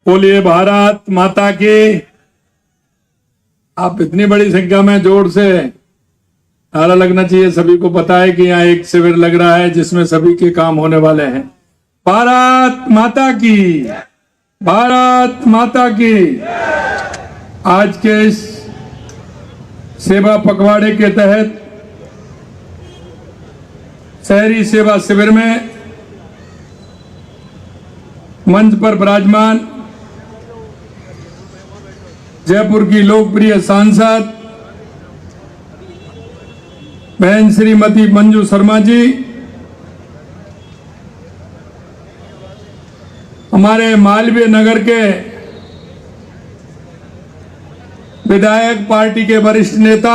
बोलिए भारत माता की। आप इतनी बड़ी संख्या में जोर से नारा लगना चाहिए। सभी को पता है कि यहाँ एक शिविर लग रहा है जिसमें सभी के काम होने वाले हैं। भारत माता की, भारत माता की। आज के इस सेवा पखवाड़े के तहत शहरी सेवा शिविर में मंच पर विराजमान जयपुर की लोकप्रिय सांसद बहन श्रीमती मंजू शर्मा जी, हमारे मालवीय नगर के विधायक पार्टी के वरिष्ठ नेता,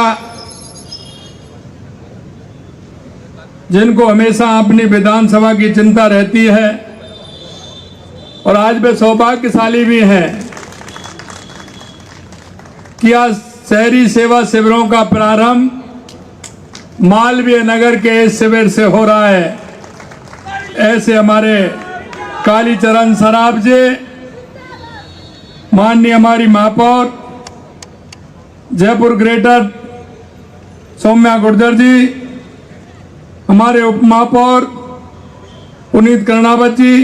जिनको हमेशा अपनी विधानसभा की चिंता रहती है और आज वे सौभाग्यशाली भी हैं कि आज शहरी सेवा शिविरों का प्रारंभ मालवीय नगर के इस शिविर से हो रहा है। ऐसे हमारे कालीचरण सराफ जी, माननीय हमारी महापौर जयपुर ग्रेटर सौम्या गुर्जर जी, हमारे उप महापौर पुनीत कर्णावत जी,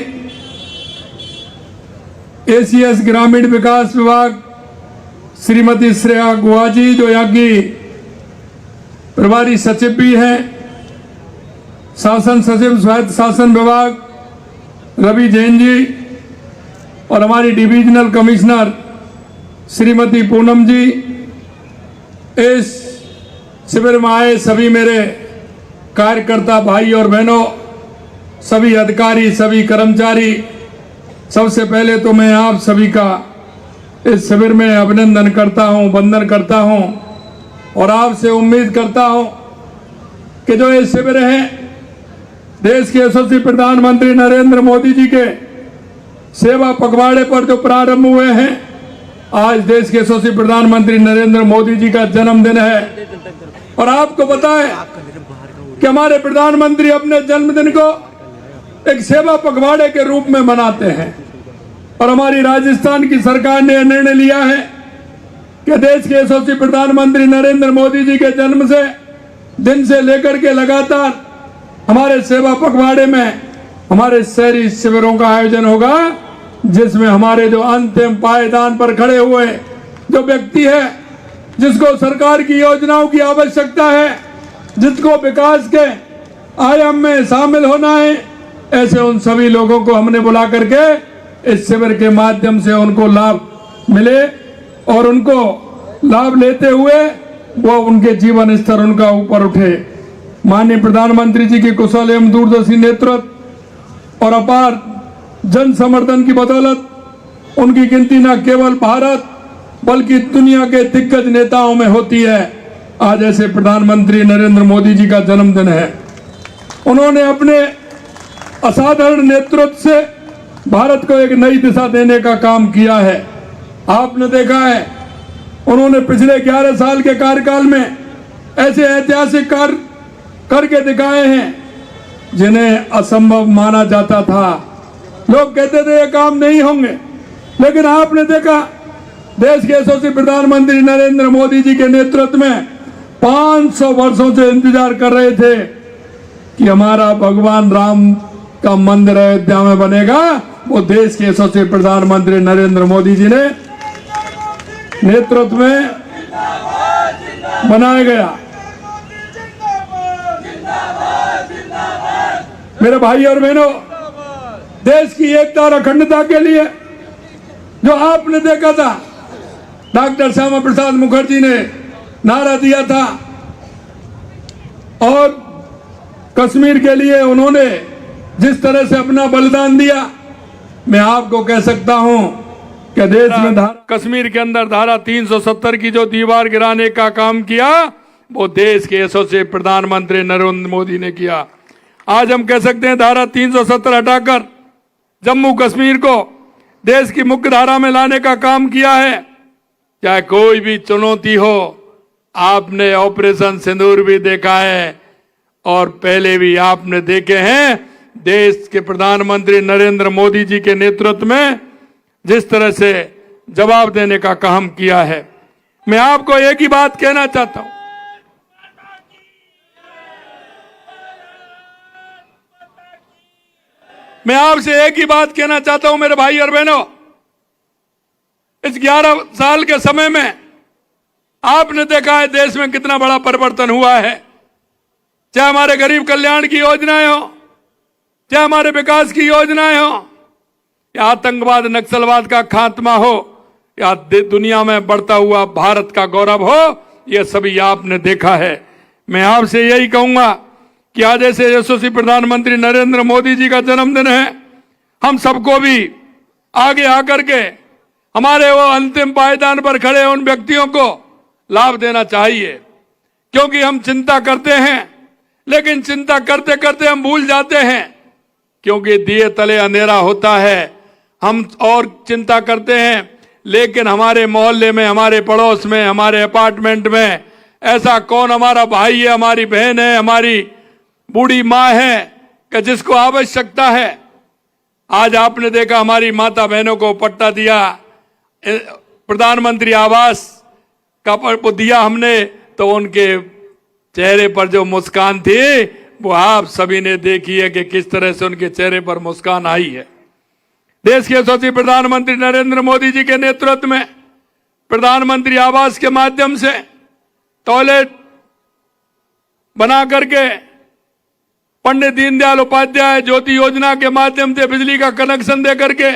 एसीएस ग्रामीण विकास विभाग श्रीमती श्रेया गुहा जी, जो यहाँ की प्रभारी सचिव भी हैं, शासन सचिव स्वायत्त शासन विभाग रवि जैन जी और हमारी डिविजनल कमिश्नर श्रीमती पूनम जी, इस शिविर में आए सभी मेरे कार्यकर्ता भाई और बहनों, सभी अधिकारी, सभी कर्मचारी, सबसे पहले तो मैं आप सभी का इस शिविर में अभिनंदन करता हूं, वंदन करता हूं और आपसे उम्मीद करता हूं कि जो ये शिविर है देश के यशस्वी प्रधानमंत्री नरेंद्र मोदी जी के सेवा पखवाड़े पर जो प्रारंभ हुए हैं, आज देश के यशस्वी प्रधानमंत्री नरेंद्र मोदी जी का जन्मदिन है और आपको पता है कि हमारे प्रधानमंत्री अपने जन्मदिन को एक सेवा पखवाड़े के रूप में मनाते हैं और हमारी राजस्थान की सरकार ने निर्णय लिया है कि देश के यशस्वी प्रधानमंत्री नरेंद्र मोदी जी के जन्म से दिन से लेकर के लगातार हमारे सेवा पखवाड़े में हमारे शहरी शिविरों का आयोजन होगा, जिसमें हमारे जो अंतिम पायदान पर खड़े हुए जो व्यक्ति है, जिसको सरकार की योजनाओं की आवश्यकता है, जिसको विकास के आयाम में शामिल होना है, ऐसे उन सभी लोगों को हमने बुला करके इस शिविर के माध्यम से उनको लाभ मिले और उनको लाभ लेते हुए वो उनके जीवन स्तर उनका ऊपर उठे। माननीय प्रधानमंत्री जी की कुशल एवं दूरदर्शी नेतृत्व और अपार जन समर्थन की बदौलत उनकी गिनती न केवल भारत बल्कि दुनिया के दिग्गज नेताओं में होती है। आज ऐसे प्रधानमंत्री नरेंद्र मोदी जी का जन्मदिन है। उन्होंने अपने असाधारण नेतृत्व से भारत को एक नई दिशा देने का काम किया है। आपने देखा है उन्होंने पिछले 11 साल के कार्यकाल में ऐसे ऐतिहासिक कार्य करके दिखाए हैं जिन्हें असंभव माना जाता था। लोग कहते थे ये काम नहीं होंगे, लेकिन आपने देखा देश के यशस्वी प्रधानमंत्री नरेंद्र मोदी जी के नेतृत्व में 500 वर्षों से इंतजार कर रहे थे कि हमारा भगवान राम का मंदिर अयोध्या में बनेगा। वो देश के यशस्वी प्रधानमंत्री नरेंद्र मोदी जी ने नेतृत्व में बनाया गया। मेरे भाई और बहनों, देश की एकता और अखंडता के लिए जो आपने देखा था, डॉक्टर श्यामा प्रसाद मुखर्जी ने नारा दिया था और कश्मीर के लिए उन्होंने जिस तरह से अपना बलिदान दिया, मैं आपको कह सकता हूं कि देश में कश्मीर के अंदर धारा 370 की जो दीवार गिराने का काम किया, वो देश के यशस्वी प्रधानमंत्री नरेंद्र मोदी ने किया। आज हम कह सकते हैं धारा 370 हटाकर जम्मू कश्मीर को देश की मुख्य धारा में लाने का काम किया है। चाहे कोई भी चुनौती हो, आपने ऑपरेशन सिंदूर भी देखा है और पहले भी आपने देखे हैं। देश के प्रधानमंत्री नरेंद्र मोदी जी के नेतृत्व में जिस तरह से जवाब देने का काम किया है, मैं आपको एक ही बात कहना चाहता हूं। मैं आपसे एक ही बात कहना चाहता हूं मेरे भाई और बहनों, इस 11 साल के समय में आपने देखा है देश में कितना बड़ा परिवर्तन हुआ है। चाहे हमारे गरीब कल्याण की योजनाएं हो, चाहे हमारे विकास की योजनाएं हो, या आतंकवाद नक्सलवाद का खात्मा हो, या दुनिया में बढ़ता हुआ भारत का गौरव हो, यह सभी आपने देखा है। मैं आपसे यही कहूंगा कि आज ऐसे यशस्वी प्रधानमंत्री नरेंद्र मोदी जी का जन्मदिन है। हम सबको भी आगे आकर के हमारे वो अंतिम पायदान पर खड़े उन व्यक्तियों को लाभ देना चाहिए, क्योंकि हम चिंता करते हैं, लेकिन चिंता करते करते हम भूल जाते हैं, क्योंकि दिए तले अंधेरा होता है। हम और चिंता करते हैं, लेकिन हमारे मोहल्ले में, हमारे पड़ोस में, हमारे अपार्टमेंट में ऐसा कौन हमारा भाई है, हमारी बहन है, हमारी बूढ़ी माँ है कि जिसको आवश्यकता है। आज आपने देखा हमारी माता बहनों को पट्टा दिया, प्रधानमंत्री आवास का दिया हमने, तो उनके चेहरे पर जो मुस्कान थी वो आप सभी ने देखी है कि किस तरह से उनके चेहरे पर मुस्कान आई है। देश के यशस्वी प्रधानमंत्री नरेंद्र मोदी जी के नेतृत्व में प्रधानमंत्री आवास के माध्यम से टॉयलेट बना करके, पंडित दीनदयाल उपाध्याय ज्योति योजना के माध्यम से बिजली का कनेक्शन दे करके,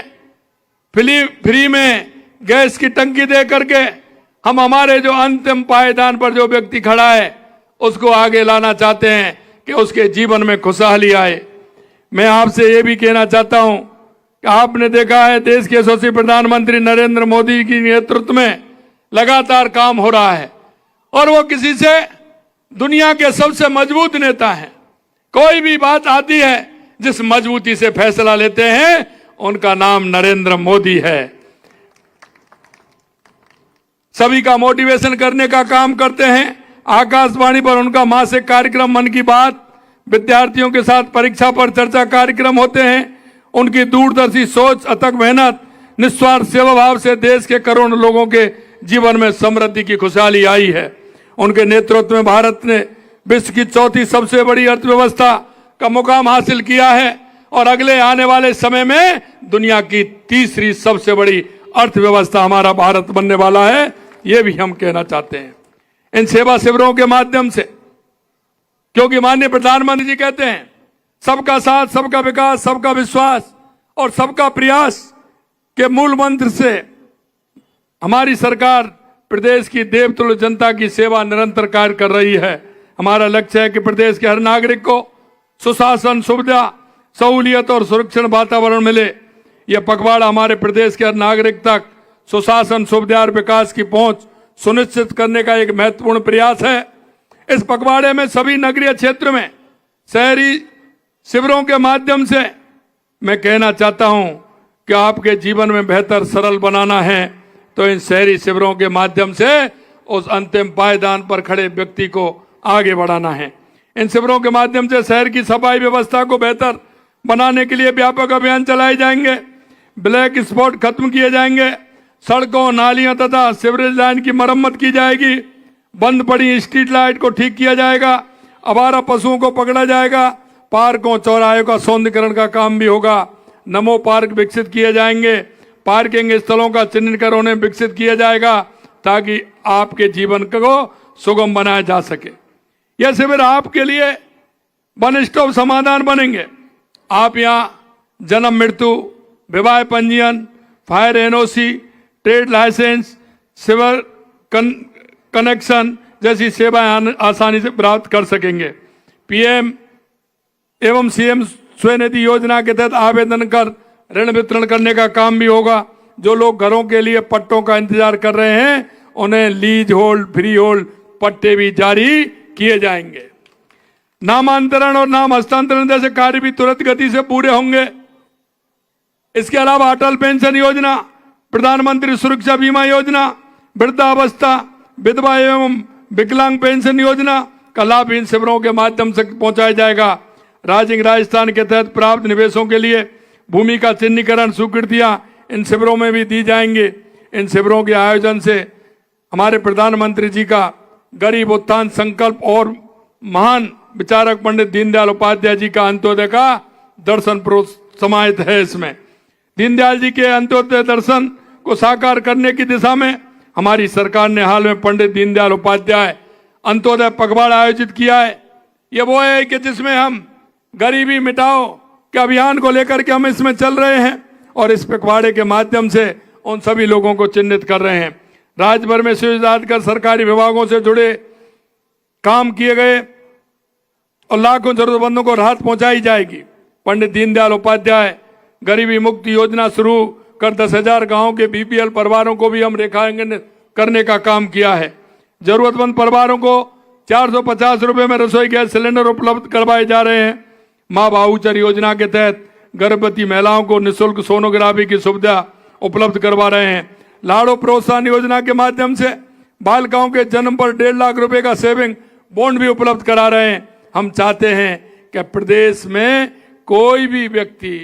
फ्री में गैस की टंकी दे करके हम हमारे जो अंतिम पायदान पर जो व्यक्ति खड़ा है उसको आगे लाना चाहते हैं कि उसके जीवन में खुशहाली आए। मैं आपसे ये भी कहना चाहता हूं कि आपने देखा है देश के यशस्वी प्रधानमंत्री नरेंद्र मोदी की नेतृत्व में लगातार काम हो रहा है, और वो किसी से दुनिया के सबसे मजबूत नेता हैं। कोई भी बात आती है, जिस मजबूती से फैसला लेते हैं, उनका नाम नरेंद्र मोदी है। सभी का मोटिवेशन करने का काम करते हैं। आकाशवाणी पर उनका मासिक कार्यक्रम मन की बात, विद्यार्थियों के साथ परीक्षा पर चर्चा कार्यक्रम होते हैं। उनकी दूरदर्शी सोच, अथक मेहनत, निस्वार्थ सेवा भाव से देश के करोड़ों लोगों के जीवन में समृद्धि की खुशहाली आई है। उनके नेतृत्व में भारत ने विश्व की चौथी सबसे बड़ी अर्थव्यवस्था का मुकाम हासिल किया है, और अगले आने वाले समय में दुनिया की तीसरी सबसे बड़ी अर्थव्यवस्था हमारा भारत बनने वाला है, ये भी हम कहना चाहते हैं इन सेवा शिविरों के माध्यम से। क्योंकि माननीय प्रधानमंत्री जी कहते हैं सबका साथ, सबका विकास, सबका विश्वास और सबका प्रयास के मूल मंत्र से हमारी सरकार प्रदेश की देवतुल्य जनता की सेवा निरंतर कार्य कर रही है। हमारा लक्ष्य है कि प्रदेश के हर नागरिक को सुशासन, सुविधा, सहूलियत और सुरक्षित वातावरण मिले। यह पखवाड़ा हमारे प्रदेश के हर नागरिक तक सुशासन, सुविधा और विकास की पहुंच सुनिश्चित करने का एक महत्वपूर्ण प्रयास है। इस पखवाड़े में सभी नगरीय क्षेत्र में शहरी शिविरों के माध्यम से मैं कहना चाहता हूं कि आपके जीवन में बेहतर सरल बनाना है, तो इन शहरी शिविरों के माध्यम से उस अंतिम पायदान पर खड़े व्यक्ति को आगे बढ़ाना है। इन शिविरों के माध्यम से शहर की सफाई व्यवस्था को बेहतर बनाने के लिए व्यापक अभियान चलाए जाएंगे। ब्लैक स्पॉट खत्म किए जाएंगे। सड़कों, नालियों तथा सीवरेज लाइन की मरम्मत की जाएगी। बंद पड़ी स्ट्रीट लाइट को ठीक किया जाएगा। आवारा पशुओं को पकड़ा जाएगा। पार्कों, चौराहे का सौंदर्यीकरण का काम भी होगा। नमो पार्क विकसित किए जाएंगे। पार्किंग स्थलों का चिन्हित कर उन्हें विकसित किया जाएगा, ताकि आपके जीवन को सुगम बनाया जा सके। यह शिविर आपके लिए वन स्टॉप समाधान बनेंगे। आप यहाँ जन्म, मृत्यु, विवाह पंजीयन, fire NOC, trade license, sewer connection जैसी सेवाएं आसानी से प्राप्त कर सकेंगे। पीएम एवं सीएम स्वनिधि योजना के तहत आवेदन कर ऋण वितरण करने का काम भी होगा। जो लोग घरों के लिए पट्टों का इंतजार कर रहे हैं, उन्हें लीज होल्ड, फ्री होल्ड पट्टे भी जारी किए जाएंगे। नामांतरण और नाम हस्तांतरण जैसे कार्य भी तुरंत गति से पूरे होंगे। इसके अलावा अटल पेंशन योजना, प्रधानमंत्री सुरक्षा बीमा योजना, वृद्धावस्था, विधवा एवं विकलांग पेंशन योजना का लाभ इन शिविरों के माध्यम से पहुंचाया जाएगा। राजिंग राजस्थान के तहत प्राप्त निवेशों के लिए भूमि का चिन्हीकरण स्वीकृतियां इन शिविरों में भी दी जाएंगी। इन शिविरों के आयोजन से हमारे प्रधानमंत्री जी का गरीब उत्थान संकल्प और महान विचारक पंडित दीनदयाल उपाध्याय जी का अंत्योदय का दर्शन समाहित है। इसमें दीनदयाल जी के अंत्योदय दर्शन को साकार करने की दिशा में हमारी सरकार ने हाल में पंडित दीनदयाल उपाध्याय अंत्योदय पखवाड़ा आयोजित किया है। ये वो है कि जिसमें हम गरीबी मिटाओ के अभियान को लेकर के हम इसमें चल रहे हैं और इस पखवाड़े के माध्यम से उन सभी लोगों को चिन्हित कर रहे हैं। राज्य भर में सुविधात कर सरकारी विभागों से जुड़े काम किए गए और लाखों जरूरतमंदों को राहत पहुंचाई जाएगी। पंडित दीनदयाल उपाध्याय गरीबी मुक्ति योजना शुरू कर 10,000 गांवों के बीपीएल परिवारों को भी हम रेखांकन करने का काम किया है। जरूरतमंद परिवारों को 450 रुपए में रसोई गैस सिलेंडर उपलब्ध करवाए जा रहे हैं। मां भाऊचर योजना के तहत गर्भवती महिलाओं को निःशुल्क सोनोग्राफी की सुविधा उपलब्ध करवा रहे हैं। लाड़ो प्रोत्साहन योजना के माध्यम से बालिकाओं के जन्म पर 1.5 लाख रुपए का सेविंग बॉन्ड भी उपलब्ध करा रहे हैं। हम चाहते हैं कि प्रदेश में कोई भी व्यक्ति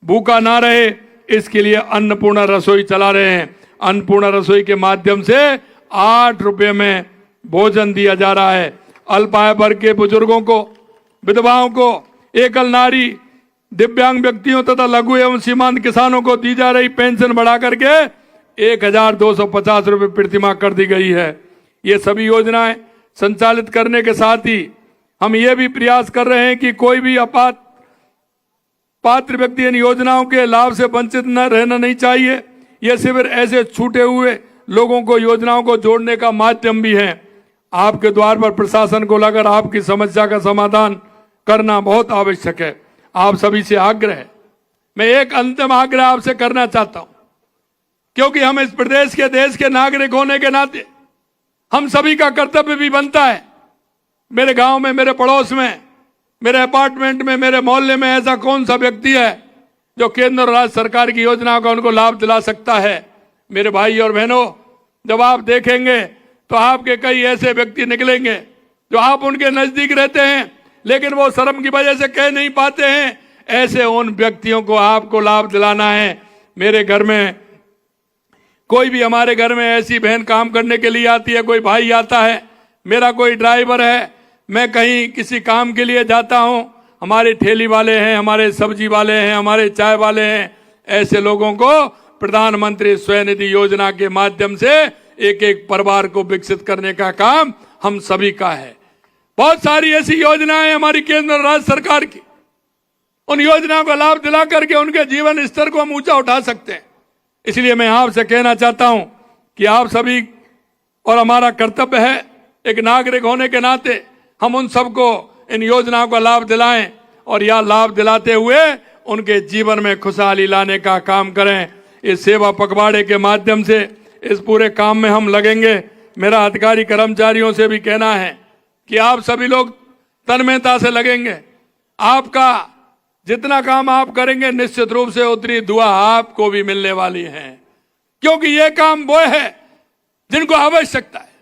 भूखा ना रहे, इसके लिए अन्नपूर्णा रसोई चला रहे हैं। अन्नपूर्णा रसोई के माध्यम से 8 रुपए में भोजन दिया जा रहा है। अल्पाय वर्ग के बुजुर्गों को, विधवाओं को, एकल नारी, दिव्यांग व्यक्तियों तथा लघु एवं सीमांत किसानों को दी जा रही पेंशन बढ़ा करके 1,250 रुपए प्रतिमाह कर दी गई है। ये सभी योजनाएं संचालित करने के साथ ही हम ये भी प्रयास कर रहे हैं कि कोई भी पात्र व्यक्ति इन योजनाओं के लाभ से वंचित न रहना नहीं चाहिए। ये शिविर ऐसे छूटे हुए लोगों को योजनाओं को जोड़ने का माध्यम भी है। आपके द्वार पर प्रशासन को लगकर आपकी समस्या का समाधान करना बहुत आवश्यक है। आप सभी से आग्रह है, मैं एक अंतिम आग्रह आपसे करना चाहता हूं, क्योंकि हम इस प्रदेश के देश के नागरिक होने के नाते हम सभी का कर्तव्य भी बनता है। मेरे गांव में, मेरे पड़ोस में, मेरे अपार्टमेंट में, मेरे मोहल्ले में ऐसा कौन सा व्यक्ति है जो केंद्र और राज्य सरकार की योजनाओं का उनको लाभ दिला सकता है? मेरे भाई और बहनों, जब आप देखेंगे तो आपके कई ऐसे व्यक्ति निकलेंगे जो आप उनके नजदीक रहते हैं लेकिन वो शर्म की वजह से कह नहीं पाते हैं। ऐसे उन व्यक्तियों को आपको लाभ दिलाना है। मेरे घर में कोई भी, हमारे घर में ऐसी बहन काम करने के लिए आती है, कोई भाई आता है, मेरा कोई ड्राइवर है, मैं कहीं किसी काम के लिए जाता हूं, हमारे ठेली वाले हैं, हमारे सब्जी वाले हैं, हमारे चाय वाले हैं, ऐसे लोगों को प्रधानमंत्री स्वनिधि योजना के माध्यम से एक एक परिवार को विकसित करने का काम हम सभी का है। बहुत सारी ऐसी योजनाएं हमारी केंद्र और राज्य सरकार की, उन योजनाओं का लाभ दिला करके उनके जीवन स्तर को हम ऊंचा उठा सकते हैं। इसलिए मैं आपसे कहना चाहता हूं कि आप सभी और हमारा कर्तव्य है, एक नागरिक होने के नाते हम उन सबको इन योजनाओं का लाभ दिलाएं और यह लाभ दिलाते हुए उनके जीवन में खुशहाली लाने का काम करें। इस सेवा पखवाड़े के माध्यम से इस पूरे काम में हम लगेंगे। मेरा अधिकारी कर्मचारियों से भी कहना है कि आप सभी लोग तन्मयता से लगेंगे। आपका जितना काम आप करेंगे निश्चित रूप से उतनी दुआ आपको भी मिलने वाली है, क्योंकि ये काम वो है जिनको आवश्यकता है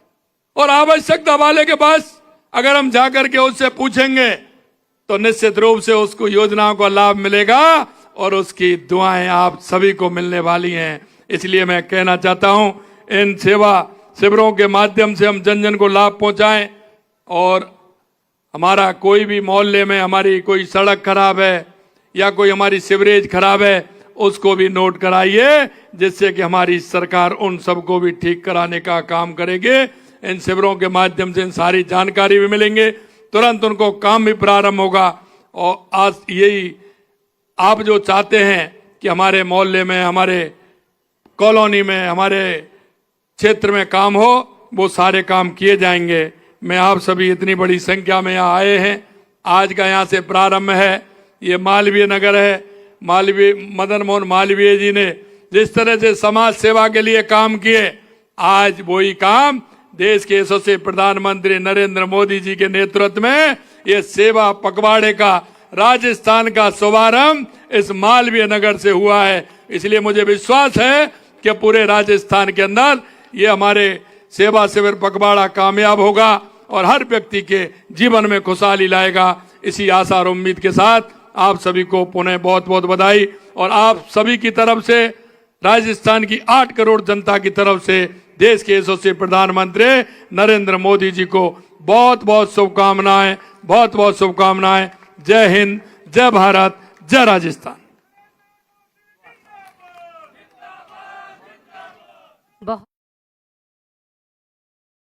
और आवश्यकता वाले के पास अगर हम जाकर के उससे पूछेंगे तो निश्चित रूप से उसको योजनाओं का लाभ मिलेगा और उसकी दुआएं आप सभी को मिलने वाली हैं। इसलिए मैं कहना चाहता हूं, इन सेवा शिविरों के माध्यम से हम जन जन को लाभ पहुंचाएं और हमारा कोई भी मोहल्ले में हमारी कोई सड़क खराब है या कोई हमारी सीवरेज खराब है उसको भी नोट कराइए, जिससे कि हमारी सरकार उन सबको भी ठीक कराने का काम करेगी। इन शिविरों के माध्यम से इन सारी जानकारी भी मिलेंगे, तुरंत उनको काम भी प्रारंभ होगा। और आज यही आप जो चाहते हैं कि हमारे मोहल्ले में, हमारे कॉलोनी में, हमारे क्षेत्र में काम हो, वो सारे काम किए जाएंगे। मैं आप सभी इतनी बड़ी संख्या में यहाँ आए हैं, आज का यहाँ से प्रारंभ है। ये मालवीय नगर है, मदन मोहन मालवीय जी ने जिस तरह से समाज सेवा के लिए काम किए, आज वही काम देश के यशस्वी प्रधानमंत्री नरेंद्र मोदी जी के नेतृत्व में ये सेवा पखवाड़े का राजस्थान का शुभारंभ इस मालवीय नगर से हुआ है। इसलिए मुझे विश्वास है कि पूरे राजस्थान के अंदर ये हमारे सेवा शिविर पखवाड़ा कामयाब होगा और हर व्यक्ति के जीवन में खुशहाली लाएगा। इसी आशा और उम्मीद के साथ आप सभी को पुनः बहुत बहुत बधाई और आप सभी की तरफ से, राजस्थान की 8 करोड़ जनता की तरफ से देश के यशस्वी प्रधानमंत्री नरेंद्र मोदी जी को बहुत बहुत शुभकामनाएं, बहुत बहुत शुभकामनाएं। जय हिंद, जय भारत, जय राजस्थान।